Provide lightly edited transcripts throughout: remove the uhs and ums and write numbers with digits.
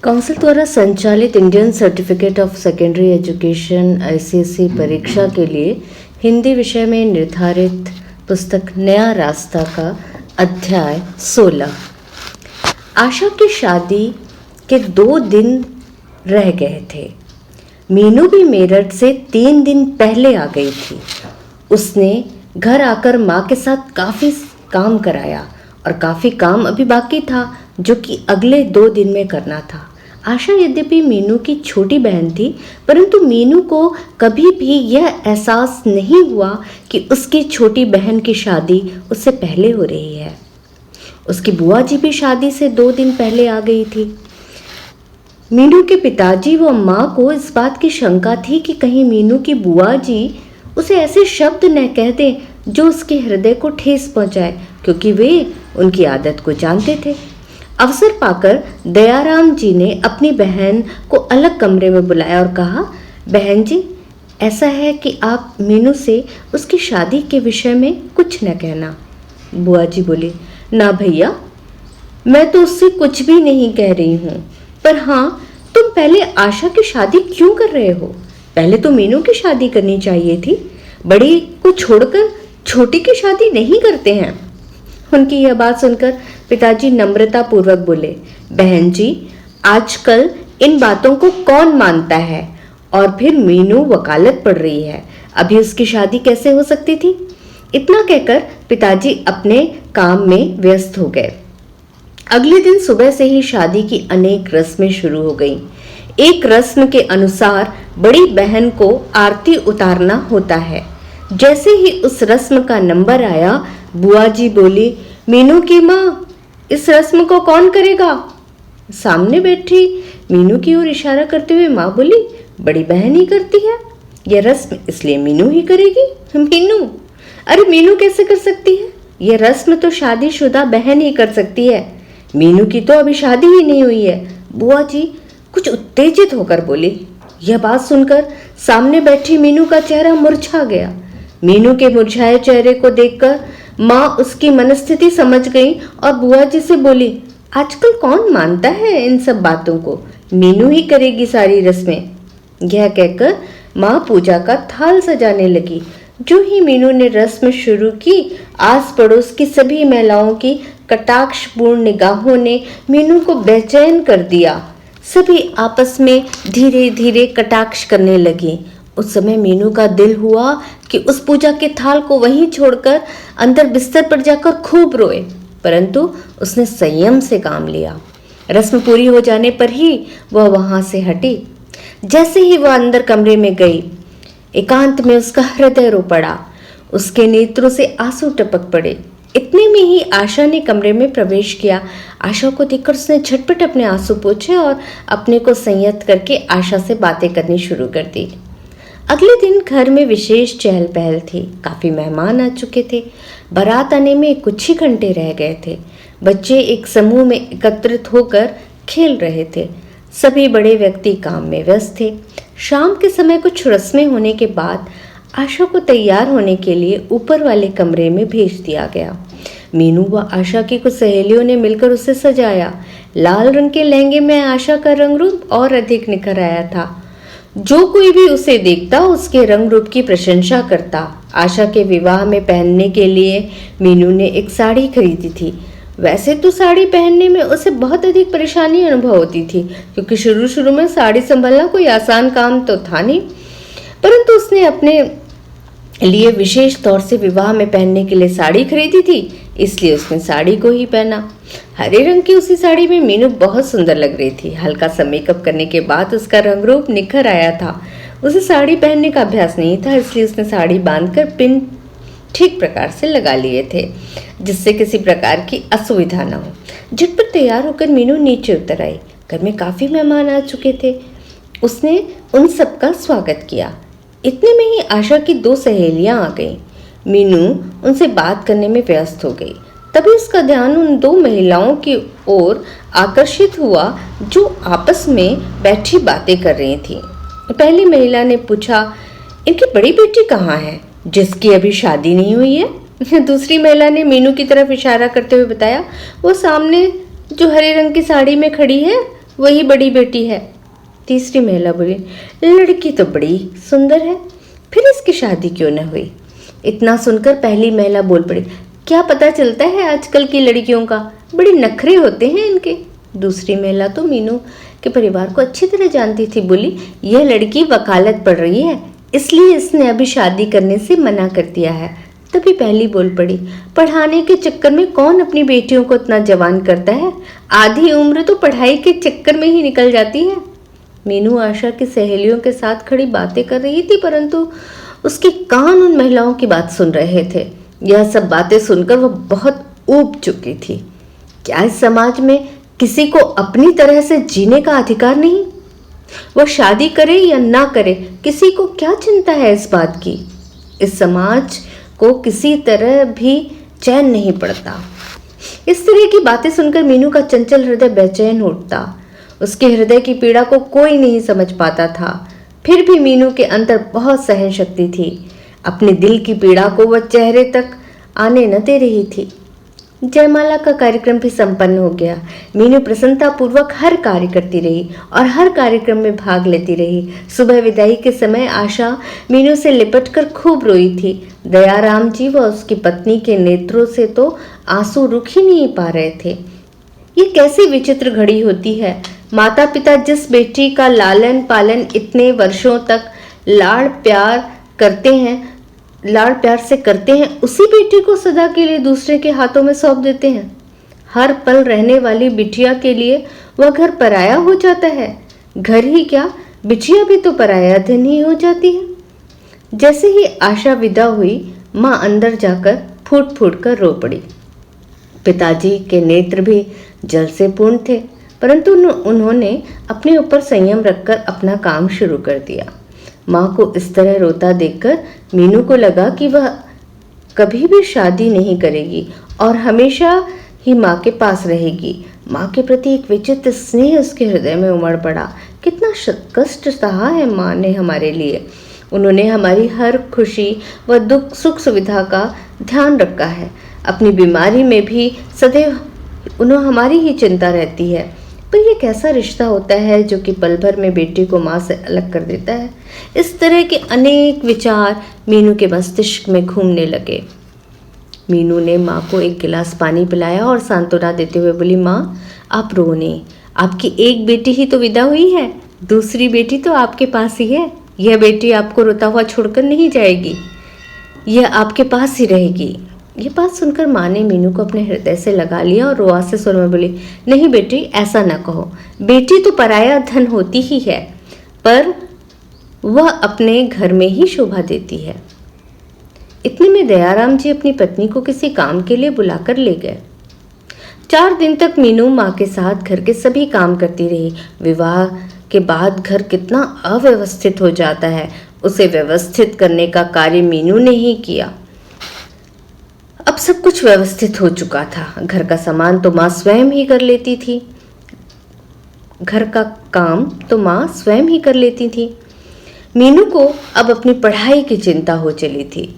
Council द्वारा संचालित Indian certificate of secondary education ICSE परीक्षा के लिए हिंदी विषय में निर्धारित पुस्तक नया रास्ता का अध्याय 16। आशा की शादी के 2 दिन रह गए थे। मीनू भी मेरठ से 3 दिन पहले आ गई थी। उसने घर आकर माँ के साथ काफ़ी काम कराया और काफ़ी काम अभी बाकी था जो कि अगले 2 दिन में करना था। आशा यद्यपि मीनू की छोटी बहन थी, परंतु मीनू को कभी भी यह एहसास नहीं हुआ कि उसकी छोटी बहन की शादी उससे पहले हो रही है। उसकी बुआ जी भी शादी से 2 दिन पहले आ गई थी। मीनू के पिताजी व माँ को इस बात की शंका थी कि कहीं मीनू की बुआ जी उसे ऐसे शब्द न कह दें जो उसके हृदय को ठेस पहुंचाए, क्योंकि वे उनकी आदत को जानते थे। अवसर पाकर दयाराम जी ने अपनी बहन को अलग कमरे में बुलाया और कहा, बहन जी, ऐसा है कि आप मीनू से उसकी शादी के विषय में कुछ न कहना। बुआ जी बोली, ना भैया, मैं तो उससे कुछ भी नहीं कह रही हूँ, पर हाँ, तुम पहले आशा की शादी क्यों कर रहे हो? पहले तो मीनू की शादी करनी चाहिए थी। बड़ी को छोड़कर छोटी की शादी नहीं करते हैं। उनकी यह बात सुनकर पिताजी नम्रता पूर्वक बोले, बहन जी, आजकल इन बातों को कौन मानता है? और फिर मीनू वकालत पढ़ रही है, अभी उसकी शादी कैसे हो सकती थी? इतना कहकर पिताजी अपने काम में व्यस्त हो गए। अगले दिन सुबह से ही शादी की अनेक रस्में शुरू हो गईं। एक रस्म के अनुसार बड़ी बहन को आरती उतारना होता है। जैसे ही उस रस्म का नंबर आया, बुआ जी बोली, मीनू की माँ, इस रस्म को कौन करेगा? सामने बैठी मीनू की ओर इशारा करते हुए माँ बोली, बड़ी बहन ही करती है, यह रस्म इसलिए मीनू ही करेगी। मीनू? अरे मीनू कैसे कर सकती है? यह रस्म तो शादीशुदा बहन ही कर सकती है। मीनू की तो अभी शादी ही नहीं हुई है। बुआ जी कुछ उत्तेजित होकर बोली। यह बात सुनकर सामने बैठी मीनू का चेहरा मुरझा गया। मीनू के मुरझाए चेहरे को देखकर माँ उसकी मनस्थिति समझ गई और बुआ जी से बोली, आजकल कौन मानता है इन सब बातों को? मीनू ही करेगी सारी रस्में। यह कहकर माँ पूजा का थाल सजाने लगी। जो ही मीनू ने रस्म शुरू की, आस पड़ोस की सभी महिलाओं की कटाक्षपूर्ण निगाहों ने मीनू को बेचैन कर दिया। सभी आपस में धीरे धीरे कटाक्ष करने लगी। उस समय मीनू का दिल हुआ कि उस पूजा के थाल को वहीं छोड़कर अंदर बिस्तर पर जाकर खूब रोए, परंतु उसने संयम से काम लिया। रस्म पूरी हो जाने पर ही वह वहां से हटी। जैसे ही वह अंदर कमरे में गई, एकांत में उसका हृदय रो पड़ा। उसके नेत्रों से आंसू टपक पड़े। इतने में ही आशा ने कमरे में प्रवेश किया। आशा को देखकर उसने झटपट अपने आंसू पोंछे और अपने को संयत करके आशा से बातें करनी शुरू कर दी। अगले दिन घर में विशेष चहल पहल थी। काफी मेहमान आ चुके थे। बारात आने में कुछ ही घंटे रह गए थे। बच्चे एक समूह में एकत्रित होकर खेल रहे थे। सभी बड़े व्यक्ति काम में व्यस्त थे। शाम के समय कुछ रस्में होने के बाद आशा को तैयार होने के लिए ऊपर वाले कमरे में भेज दिया गया। मीनू व आशा की कुछ सहेलियों ने मिलकर उसे सजाया। लाल रंग के लहंगे में आशा का रंग रूप और अधिक निखर आया था। जो कोई भी उसे देखता उसके रंग रूप की प्रशंसा करता। आशा के विवाह में पहनने के लिए मीनू ने एक साड़ी खरीदी थी। वैसे तो साड़ी पहनने में उसे बहुत अधिक परेशानी अनुभव होती थी, क्योंकि शुरू शुरू में साड़ी संभालना कोई आसान काम तो था नहीं, परंतु उसने अपने लिए विशेष तौर से विवाह में पहनने के लिए साड़ी खरीदी थी, इसलिए उसने साड़ी को ही पहना। हरे रंग की उसी साड़ी में मीनू बहुत सुंदर लग रही थी। हल्का सा मेकअप करने के बाद उसका रंग रूप निखर आया था। उसे साड़ी पहनने का अभ्यास नहीं था, इसलिए उसने साड़ी बांधकर पिन ठीक प्रकार से लगा लिए थे, जिससे किसी प्रकार की असुविधा न हो। झटपट तैयार होकर मीनू नीचे उतर आई। घर में काफी मेहमान आ चुके थे। उसने उन सबका स्वागत किया। इतने में ही आशा की 2 सहेलियां आ गईं। मीनू उनसे बात करने में व्यस्त हो गई। तभी उसका ध्यान उन 2 महिलाओं की ओर आकर्षित हुआ जो आपस में बैठी बातें कर रही थीं। पहली महिला ने पूछा, इनकी बड़ी बेटी कहाँ है जिसकी अभी शादी नहीं हुई है? दूसरी महिला ने मीनू की तरफ इशारा करते हुए बताया, वो सामने जो हरे रंग की साड़ी में खड़ी है वही बड़ी बेटी है। तीसरी महिला बोली, लड़की तो बड़ी सुंदर है, फिर इसकी शादी क्यों न हुई? इतना सुनकर पहली महिला बोल पड़ी, क्या पता चलता है आजकल की लड़कियों का, बड़े नखरे होते हैं इनके। दूसरी महिला तो मीनू के परिवार को अच्छी तरह जानती थी, बोली, यह लड़की वकालत पढ़ रही है, इसलिए इसने अभी शादी करने से मना कर दिया है। तभी पहली बोल पड़ी, पढ़ाने के चक्कर में कौन अपनी बेटियों को इतना जवान करता है? आधी उम्र तो पढ़ाई के चक्कर में ही निकल जाती है। मीनू आशा की सहेलियों के साथ खड़ी बातें कर रही थी, परंतु उसके कान उन महिलाओं की बात सुन रहे थे। यह सब बातें सुनकर वह बहुत ऊब चुकी थी। क्या इस समाज में किसी को अपनी तरह से जीने का अधिकार नहीं? वह शादी करे या ना करे, किसी को क्या चिंता है इस बात की? इस समाज को किसी तरह भी चैन नहीं पड़ता। इस तरह की बातें सुनकर मीनू का चंचल हृदय बेचैन उठता। उसके हृदय की पीड़ा को कोई नहीं समझ पाता था। फिर भी मीनू के अंदर बहुत सहन शक्ति थी। अपने दिल की पीड़ा को वह चेहरे तक आने न दे रही थी। जयमाला का कार्यक्रम भी संपन्न हो गया। मीनू प्रसन्नता पूर्वक हर कार्य करती रही और हर कार्यक्रम में भाग लेती रही। सुबह विदाई के समय आशा मीनू से लिपटकर खूब रोई थी। दयाराम जी व उसकी पत्नी के नेत्रों से तो आंसू रुक ही नहीं पा रहे थे। ये कैसी विचित्र घड़ी होती है। माता पिता जिस बेटी का लालन पालन इतने वर्षों तक लाड़ प्यार से करते हैं, उसी बेटी को सदा के लिए दूसरे के हाथों में सौंप देते हैं। हर पल रहने वाली बिटिया के लिए वह घर पराया हो जाता है। घर ही क्या, बिटिया भी तो पराया धन ही हो जाती है। जैसे ही आशा विदा हुई, माँ अंदर जाकर फूट फूट कर रो पड़ी। पिताजी के नेत्र भी जल से पूर्ण थे, परंतु उन्होंने अपने ऊपर संयम रखकर अपना काम शुरू कर दिया। माँ को इस तरह रोता देखकर मीनू को लगा कि वह कभी भी शादी नहीं करेगी और हमेशा ही माँ के पास रहेगी। माँ के प्रति एक विचित्र स्नेह उसके हृदय में उमड़ पड़ा। कितना कष्ट सहा है माँ ने हमारे लिए। उन्होंने हमारी हर खुशी व दुख सुख सुविधा का ध्यान रखा है। अपनी बीमारी में भी सदैव उन्हें हमारी ही चिंता रहती है। पर यह कैसा रिश्ता होता है जो कि पल भर में बेटी को माँ से अलग कर देता है? इस तरह के अनेक विचार मीनू के मस्तिष्क में घूमने लगे। मीनू ने माँ को एक गिलास पानी पिलाया और सांत्वना देते हुए बोली, माँ आप रो नहीं, आपकी एक बेटी ही तो विदा हुई है, दूसरी बेटी तो आपके पास ही है। यह बेटी आपको रोता हुआ छोड़कर नहीं जाएगी, यह आपके पास ही रहेगी। ये बात सुनकर माँ ने मीनू को अपने हृदय से लगा लिया और रुआसे स्वर में बोली, नहीं बेटी ऐसा ना कहो, बेटी तो पराया धन होती ही है, पर वह अपने घर में ही शोभा देती है। इतने में दयाराम जी अपनी पत्नी को किसी काम के लिए बुलाकर ले गए। 4 दिन तक मीनू माँ के साथ घर के सभी काम करती रही। विवाह के बाद घर कितना अव्यवस्थित हो जाता है, उसे व्यवस्थित करने का कार्य मीनू ने ही किया। अब सब कुछ व्यवस्थित हो चुका था। घर का सामान तो माँ स्वयं ही कर लेती थी, घर का काम तो माँ स्वयं ही कर लेती थी। मीनू को अब अपनी पढ़ाई की चिंता हो चली थी।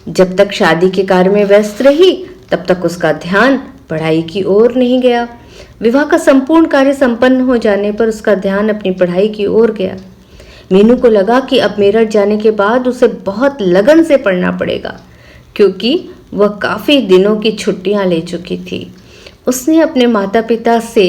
जब तक शादी के कार्य में व्यस्त रही, तब तक उसका ध्यान पढ़ाई की ओर नहीं गया। विवाह का संपूर्ण कार्य संपन्न हो जाने पर उसका ध्यान अपनी पढ़ाई की ओर गया। मीनू को लगा कि अब मेरठ जाने के बाद उसे बहुत लगन से पढ़ना पड़ेगा, क्योंकि वह काफ़ी दिनों की छुट्टियां ले चुकी थी। उसने अपने माता पिता से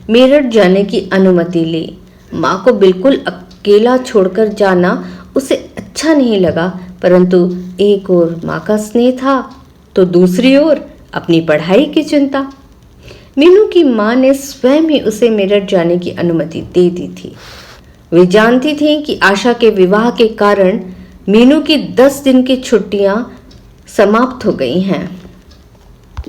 मेरठ जाने की अनुमति ली। माँ को बिल्कुल अकेला छोड़कर जाना उसे अच्छा नहीं लगा, परंतु एक ओर माँ का स्नेह था तो दूसरी ओर अपनी पढ़ाई की चिंता। मीनू की माँ ने स्वयं ही उसे मेरठ जाने की अनुमति दे दी थी। वे जानती थी कि आशा के विवाह के कारण मीनू की 10 दिन की छुट्टियां समाप्त हो गई हैं।